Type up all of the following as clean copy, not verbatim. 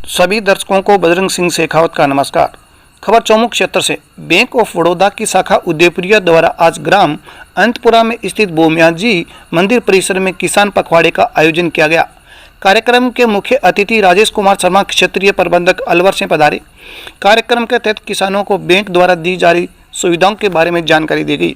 सभी दर्शकों को बजरंग सिंह शेखावत का नमस्कार। खबर चौमुख क्षेत्र से। बैंक ऑफ बड़ौदा की शाखा उदयपुरिया द्वारा आज ग्राम अंतपुरा में स्थित बोमिया जी मंदिर परिसर में किसान पखवाड़े का आयोजन किया गया। कार्यक्रम के मुख्य अतिथि राजेश कुमार शर्मा क्षेत्रीय प्रबंधक अलवर से पधारे। कार्यक्रम के तहत किसानों को बैंक द्वारा दी जा रही सुविधाओं के बारे में जानकारी दी गई।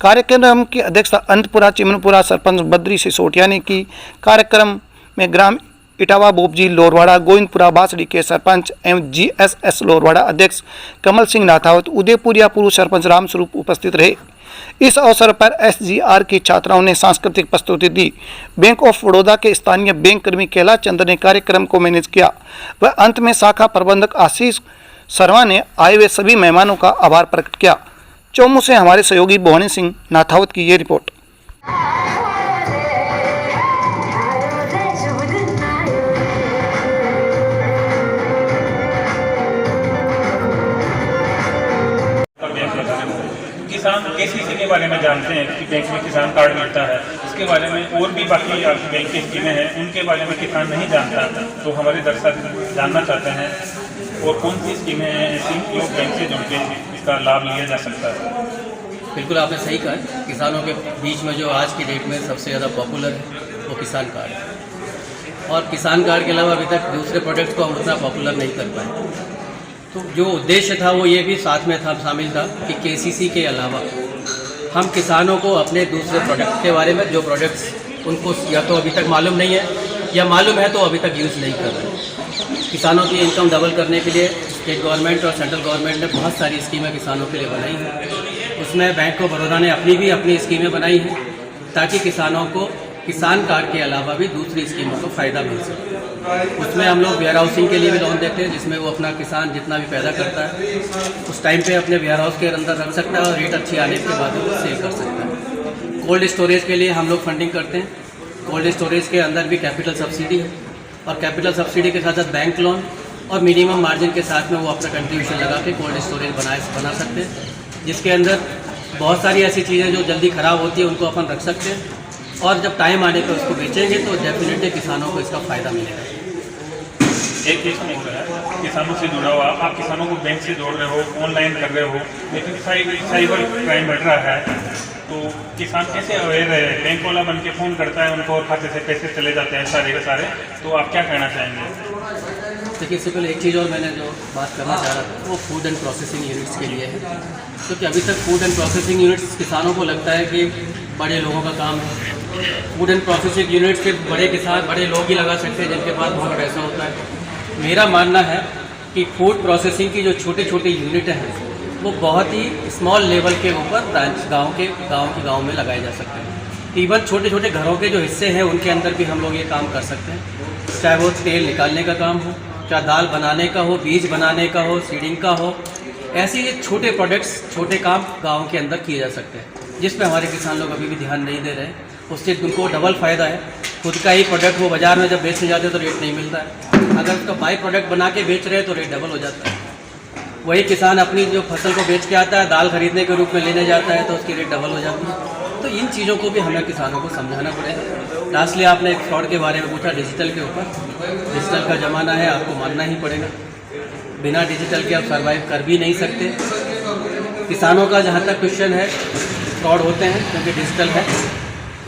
कार्यक्रम की अध्यक्षता अंतपुरा चिमनपुरा सरपंच बद्री सिसोटिया ने की। कार्यक्रम में ग्राम इटावा बोबजी लोरवाड़ा, गोविंदपुरा बासड़ी के सरपंच एवं जीएसएस लोरवाड़ा अध्यक्ष कमल सिंह नाथावत, उदयपुरिया पूर्व सरपंच रामस्वरूप उपस्थित रहे। इस अवसर पर एसजीआर की छात्राओं ने सांस्कृतिक प्रस्तुति दी। बैंक ऑफ बड़ौदा के स्थानीय बैंक कर्मी कैलाश चंद्र ने कार्यक्रम को मैनेज किया। वह अंत में शाखा प्रबंधक आशीष शर्मा ने आए हुए सभी मेहमानों का आभार प्रकट किया। चौमू से हमारे सहयोगी भवानी सिंह नाथावत की ये रिपोर्ट। किसान केसीसी के बारे में जानते हैं कि बैंक में किसान कार्ड मिलता है। इसके बारे में और भी बाकी बैंक की स्कीमें हैं, उनके बारे में किसान नहीं जानता, तो हमारे दर्शक जानना चाहते हैं और कौन सी स्कीमें हैं ऐसी जो बैंक से जुड़ के इसका लाभ लिया जा सकता है। बिल्कुल आपने सही कहा। किसानों के बीच में जो आज की डेट में सबसे ज़्यादा पॉपुलर है वो किसान कार्ड है, और किसान कार्ड के अलावा अभी तक दूसरे प्रोडक्ट्स को हम उतना पॉपुलर नहीं कर पाए। तो जो उद्देश्य था वो ये भी साथ में था, शामिल था कि केसीसी के अलावा हम किसानों को अपने दूसरे प्रोडक्ट के बारे में, जो प्रोडक्ट्स उनको या तो अभी तक मालूम नहीं है या मालूम है तो अभी तक यूज़ नहीं कर रहे। किसानों की इनकम डबल करने के लिए स्टेट गवर्नमेंट और सेंट्रल गवर्नमेंट ने बहुत सारी स्कीमें किसानों के लिए बनाई हैं। उसमें बैंक ऑफ बड़ौदा ने अपनी स्कीमें बनाई हैं ताकि किसानों को किसान कार्ड के अलावा भी दूसरी स्कीमों को फ़ायदा मिल सके। उसमें हम लोग वेयर हाउसिंग के लिए भी लोन देते हैं, जिसमें वो अपना किसान जितना भी पैदा करता है उस टाइम पे अपने वेयर हाउस के अंदर रख सकता है और रेट अच्छी आने के बाद वो सेल कर सकता है। कोल्ड स्टोरेज के लिए हम लोग फंडिंग करते हैं। कोल्ड स्टोरेज के अंदर भी कैपिटल सब्सिडी है, और कैपिटल सब्सिडी के साथ साथ बैंक लोन और मिनिमम मार्जिन के साथ में वो अपना कंट्रीब्यूशन लगा के कोल्ड स्टोरेज बना सकते हैं, जिसके अंदर बहुत सारी ऐसी चीज़ें जो जल्दी ख़राब होती है उनको अपन रख सकते हैं, और जब टाइम आने पर उसको बेचेंगे तो डेफिनेटली किसानों को इसका फ़ायदा मिलेगा। एक केस में हो रहा है किसानों से जुड़ा हुआ, आप किसानों को बैंक से जोड़ रहे हो, ऑनलाइन कर रहे हो, लेकिन साइबर क्राइम बढ़ रहा है, तो किसान कैसे अवेयर है? बैंक वाला बन के फ़ोन करता है उनको और खाते से पैसे चले जाते हैं सारे के सारे, तो आप क्या कहना चाहेंगे? देखिए, इससे पहले एक चीज़ और मैंने जो बात करना चाह रहा था वो फूड एंड प्रोसेसिंग यूनिट्स के लिए है, क्योंकि अभी तक फूड एंड प्रोसेसिंग यूनिट्स किसानों को लगता है कि बड़े लोगों का काम है। फूड एंड प्रोसेसिंग यूनिट्स के बड़े किसान बड़े लोग ही लगा सकते हैं जिनके पास बहुत पैसा होता है। मेरा मानना है कि फूड प्रोसेसिंग की जो छोटे छोटे यूनिट हैं वो बहुत ही स्मॉल लेवल के ऊपर ब्रांच गांव में लगाए जा सकते हैं। इवन छोटे छोटे घरों के जो हिस्से हैं उनके अंदर भी हम लोग ये काम कर सकते हैं, चाहे वो तेल निकालने का काम हो, चाहे दाल बनाने का हो, बीज बनाने का हो, सीडिंग का हो। ऐसे ये छोटे प्रोडक्ट्स, छोटे काम गाँव के अंदर किए जा सकते हैं, जिस पर हमारे किसान लोग अभी भी ध्यान नहीं दे रहे हैं। उससे उनको डबल फ़ायदा है। खुद का ही प्रोडक्ट वो बाज़ार में जब बेचने जाते हैं तो रेट नहीं मिलता है, अगर उसका बाई प्रोडक्ट बना के बेच रहे हैं तो रेट डबल हो जाता है। वही किसान अपनी जो फसल को बेच के आता है, दाल खरीदने के रूप में लेने जाता है तो उसकी रेट डबल हो जाती है। तो इन चीज़ों को भी हमें किसानों को समझाना पड़ेगा। लास्टली आपने एक फ्रॉड के बारे में पूछा, डिजिटल के ऊपर। डिजिटल का ज़माना है, आपको मानना ही पड़ेगा। बिना डिजिटल के आप सर्वाइव कर भी नहीं सकते। किसानों का जहाँ तक क्वेश्चन है, फ्रॉड होते हैं क्योंकि डिजिटल है।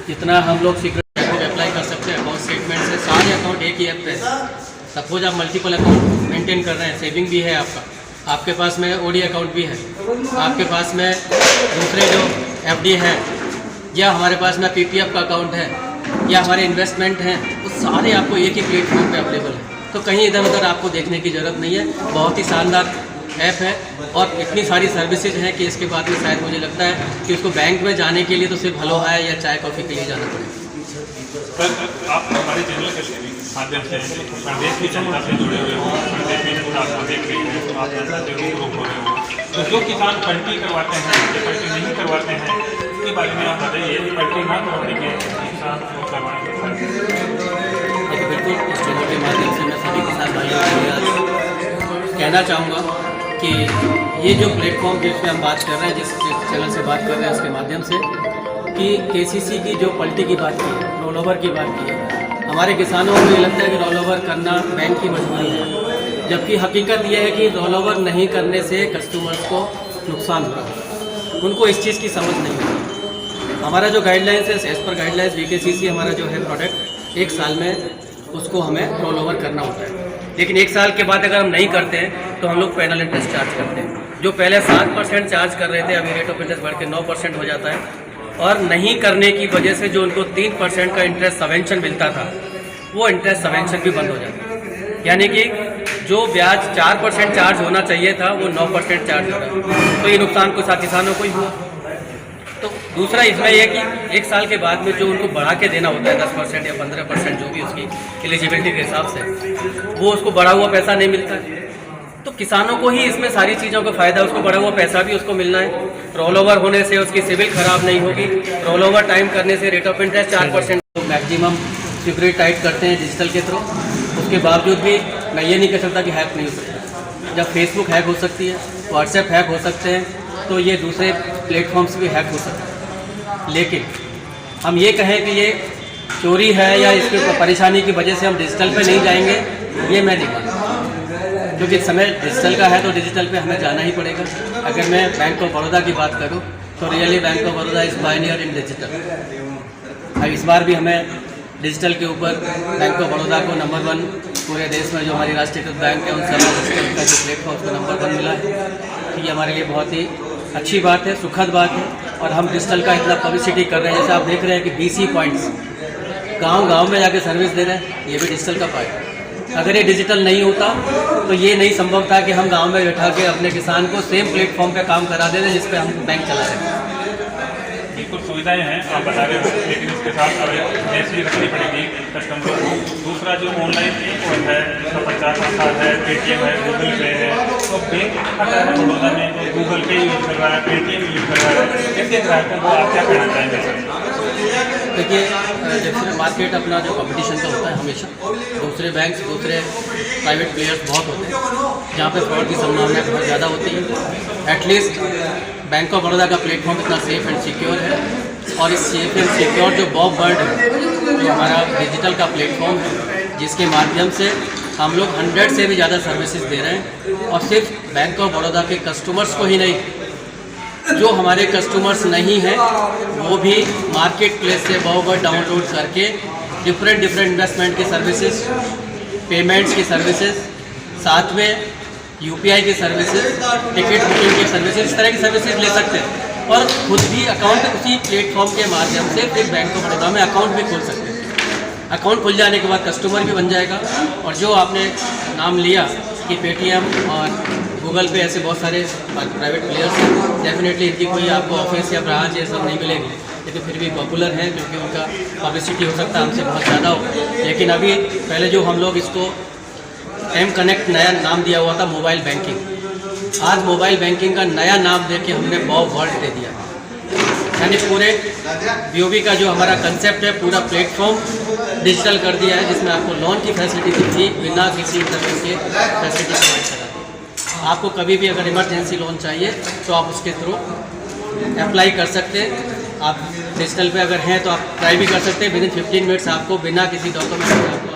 जितना हम लोग सीक्रेट अकाउंट अप्लाई कर सकते हैं, अकाउंट स्टेटमेंट से सारे अकाउंट एक ही ऐप पे है। सपोज आप मल्टीपल अकाउंट मेंटेन कर रहे हैं, सेविंग भी है आपके पास में ओडी अकाउंट भी है, आपके पास में दूसरे जो एफडी है, या हमारे पास में पीपीएफ का अकाउंट है, या हमारे इन्वेस्टमेंट हैं, वो सारे आपको एक ही प्लेटफॉर्म पे अवेलेबल है। तो कहीं इधर उधर आपको देखने की ज़रूरत नहीं है। बहुत ही शानदार ऐप है और इतनी सारी सर्विसेज हैं कि इसके बाद में शायद मुझे लगता है कि उसको बैंक में जाने के लिए तो सिर्फ हेलो हाय या चाय कॉफ़ी के लिए जाना पड़ेगा। पर आप हमारे चैनल के माध्यम से प्रदेश की जनता से जुड़े हुए हो, प्रदेश में पूरा आपको देख रहे हैं, तो आप जनता से रूबरू हो रहे हो, तो जो किसान पलटी करवाते हैं या पलटी नहीं करवाते हैं, उसके बारे में आप बताइए। पलटी ना करवाने के किसान को करवाने देखिए, बिल्कुल इस चैनल के माध्यम से मैं सभी किसान भाइयों को कहना चाहूँगा कि ये जो प्लेटफॉर्म जिस पर हम बात कर रहे हैं, जिस चैनल से बात कर रहे हैं, उसके माध्यम से कि केसीसी की जो पलटी की बात की है, रोल ओवर की बात की है, हमारे किसानों को ये लगता है कि रोल ओवर करना बैंक की मजबूरी है। जबकि हकीकत यह है कि रोल ओवर नहीं करने से कस्टमर्स को नुकसान हो रहा है, उनको इस चीज़ की समझ नहीं होती। हमारा जो गाइडलाइंस है, एज पर गाइडलाइंस VKCC हमारा जो है प्रोडक्ट 1 साल में उसको हमें रोल ओवर करना होता है, लेकिन 1 साल के बाद अगर हम नहीं करते हैं तो हम लोग पेनल इंटरेस्ट चार्ज करते हैं। जो पहले 7% चार्ज कर रहे थे, अभी रेट ऑफ इंटरेस्ट बढ़ के 9% हो जाता है, और नहीं करने की वजह से जो उनको 3% का इंटरेस्ट सबवेंशन मिलता था, वो इंटरेस्ट सबवेंशन भी बंद हो जाता है। यानी कि जो ब्याज 4% चार्ज होना चाहिए था वो 9% चार्ज हो रहा है। तो ये नुकसान कुछ किसानों को ही हुआ। तो दूसरा इसमें यह कि 1 साल के बाद में जो उनको बढ़ा के देना होता है 10% या 15%, जो भी उसकी एलिजिबिलिटी के हिसाब से, वो उसको बढ़ा हुआ पैसा नहीं मिलता है। तो किसानों को ही इसमें सारी चीज़ों का फ़ायदा, उसको बढ़ा हुआ पैसा भी उसको मिलना है। रोल ओवर होने से उसकी सिविल खराब नहीं होगी। रोल ओवर टाइम करने से rate of interest 4% maximum security tight करते हैं डिजिटल के थ्रू। उसके बावजूद भी मैं ये नहीं कह सकता कि हैक नहीं हो सकता। जब फेसबुक हैक हो सकती है, व्हाट्सएप हैक हो सकते हैं, तो ये दूसरे प्लेटफॉर्म्स भी हैक हो सकते हैं। लेकिन हम ये कहें कि ये चोरी है या इसके परेशानी की वजह से हम डिजिटल पे नहीं जाएंगे, ये मैं नहीं मानता, क्योंकि समय डिजिटल का है तो डिजिटल पे हमें जाना ही पड़ेगा। अगर मैं बैंक ऑफ बड़ौदा की बात करूँ तो really bank of Baroda is Pioneer in digital. अब इस बार भी हमें डिजिटल के ऊपर बैंक ऑफ बड़ौदा को नंबर 1 पूरे देश में जो हमारी राष्ट्रीयकृत बैंक है उन सभी डिजिटल का जो प्लेटफॉर्म उसको नंबर 1 मिला है। तो ये हमारे लिए बहुत ही अच्छी बात है, सुखद बात है। और हम डिजिटल का इतना पब्लिसिटी कर रहे हैं, जैसे आप देख रहे हैं कि BC पॉइंट्स गांव-गांव में जाके सर्विस दे रहे हैं, ये भी डिजिटल का पार्ट है। अगर ये डिजिटल नहीं होता तो ये नहीं संभव था कि हम गांव में बैठा के अपने किसान को सेम प्लेटफॉर्म पे काम करा दे रहे हैं जिस पे हम बैंक चला रहे हैं। बिल्कुल सुविधाएं हैं आप बता रहे हो, लेकिन इसके साथ ऐसी रखनी पड़ेगी कस्टमर को। दूसरा जो ऑनलाइन है जिसका प्रचार प्रसार है, पेटीएम है, गूगल पे है, तो बैंक खाता है बड़ौदा में तो गूगल पे यूज कर रहा है, पेटीएम यूज कर रहा है, ऐसे ग्राहकों को आप क्या कहना चाहेंगे? देखिए, जैसे मार्केट अपना जो कंपटीशन का होता है, हमेशा दूसरे बैंक्स, दूसरे प्राइवेट प्लेयर्स बहुत होते हैं जहाँ पे फ्रॉड की संभावना बहुत ज़्यादा होती है। एटलीस्ट बैंक ऑफ बड़ौदा का प्लेटफॉर्म इतना सेफ एंड सिक्योर है, और इस सेफ एंड सिक्योर जो बॉब वर्ल्ड है, जो हमारा डिजिटल का प्लेटफॉर्म है, जिसके माध्यम से हम लोग 100 से भी ज़्यादा सर्विसेज दे रहे हैं। और सिर्फ बैंक ऑफ बड़ौदा के कस्टमर्स को ही नहीं, जो हमारे कस्टमर्स नहीं हैं वो भी मार्केट प्लेस से बहुत डाउनलोड करके डिफरेंट इन्वेस्टमेंट की सर्विसेज, पेमेंट्स की सर्विसेज, साथ में UPI की सर्विसेज, टिकट बुकिंग की सर्विसेज, इस तरह की सर्विसेज ले सकते हैं। और खुद भी अकाउंट उसी प्लेटफॉर्म के माध्यम से फिर बैंक ऑफ बड़ौदा में अकाउंट भी खोल सकते हैं। अकाउंट खुल जाने के बाद कस्टमर भी बन जाएगा। और जो आपने नाम लिया कि पेटीएम और गूगल पे, ऐसे बहुत सारे प्राइवेट प्लेयर्स हैं, डेफिनेटली इनकी कोई आपको ऑफिस या ब्रांच ये सब नहीं मिलेगी, लेकिन फिर भी पॉपुलर है क्योंकि उनका पब्लिसिटी हो सकता है हमसे बहुत ज़्यादा हो। लेकिन अभी पहले जो हम लोग इसको M कनेक्ट नया नाम दिया हुआ था मोबाइल बैंकिंग, आज मोबाइल बैंकिंग का नया नाम दे के हमने बॉब वर्ल्ड दे दिया। यानी पूरे BOB का जो हमारा कंसेप्ट है, पूरा प्लेटफॉर्म डिजिटल कर दिया है, जिसमें आपको लोन की फैसिलिटी भी बिना किसी इंटरनेट के फैसिलिटी प्रोवाइड करा दी। आपको कभी भी अगर इमरजेंसी लोन चाहिए तो आप उसके थ्रू अप्लाई कर सकते हैं। आप डिजिटल पे अगर हैं तो आप ट्राई भी कर सकते हैं। विदिन 15 मिनट्स आपको बिना किसी डॉक्यूमेंट